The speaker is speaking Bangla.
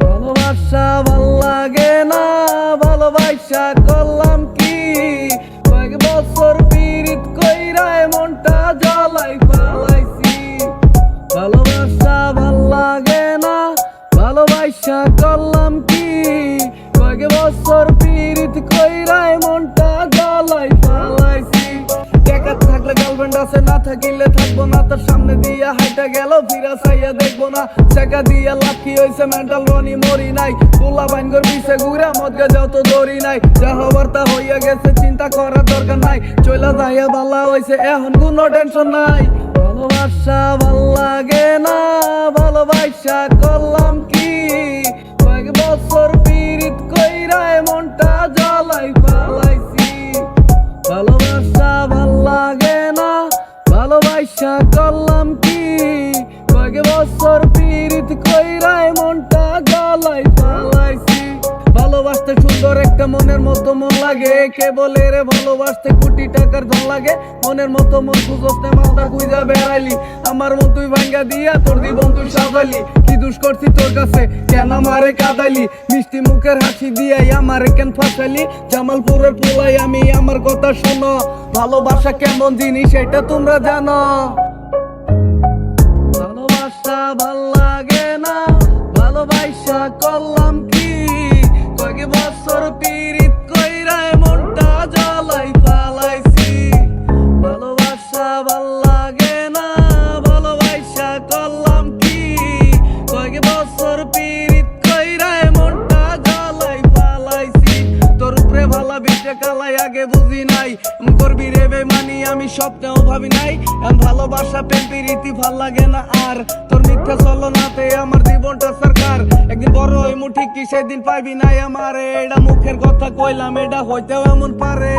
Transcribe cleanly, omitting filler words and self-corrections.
ভালোবাসা ভাল লাগে না, ভালোবাসা করলাম কি? কয়েক বছর পীড়িত কইরা মনটা জ্বালাই পালাইছি। ভালোবাসা ভাল লাগে না, ভালোবাসা করলাম কি? কয়েক বছর পীড়িত কইরা মনটা জ্বালাই পালাইছি। টাকা থাকলে গার্লফ্রেন্ড আছে, না থাকিলে থাকবো না। তার সামনে দিয়া হাইটা গেল, ফিরা চাইয়া দেখবো না। টাকা দিয়া লাভ কি হইছে, মেন্টাল রনি মরি নাই। গোলা বাইনগর পিছে ঘুরা মদ যাও তো দড়ি নাই। যা হবার তা হইয়া গেছে, চিন্তা করার দরকার নাই। চইলা যাইয়া ভালো হইছে, এখন কোনো টেনশন নাই। ভালোবাসা ভাল লাগে না, ভালোবাসা করলাম কি? কয়েক বছর পীড়িত কইরা মনটা জ্বালাই পালাইছি। ভালোবাসা ভাল লাগে না, ভালোবাসা করলাম কি? কয়েক বছর পীড়িত কইরা মনটা জ্বালাই পালাইছি। ভালোবাসতে সুন্দর একটা মনের মতো মন লাগে, কে বলে রে ভালোবাসতে কোটি টাকার ধন লাগে। মনের মতো মন খুঁজতে মালদার খুঁজা বেড়াইলি, আমার মন তুই ভাঙ্গা দিয়া তোর জীবন তুই সাজাইলি। কি দুষ করছি তোর কাছে, কেন আমারে কাঁদাইলি? মিষ্টি মুখের হাসি দিয়াই আমারে কেন ফাঁসাইলি? জামালপুরের পোলাই আমি, আমার কথা শোনো। ভালোবাসা কেমন জিনিস এটা তোমরা জানো। ভালোবাসা ভাল লাগে না, ভালোবাসা করলাম কি? কয়েক বছর পীড়িত কইরা মনটা জ্বালাই পালাইছি। ভালোবাসা ভাল লাগে না, ভালোবাসা করলাম কি? কয়েক বছর পীড়িত কইরা মনটা জ্বালাই পালাইছি। তোর উপরে ভালা বিটে কালাই আগে বুঝি নাই, করবি রে বেমানি আমি স্বপ্নেও ভাবি নাই। ভালোবাসা প্রেম প্রীতি ভাল লাগে না আর, তোর মিথ্যা চলনাতে আমার জীবনটা সরকার। একদিন বড় হইমু ঠিকই, সেদিন পাইবি নাই আমারে। এটা মুখের কথা কইলাম, এটা হইতেও এমন পারে।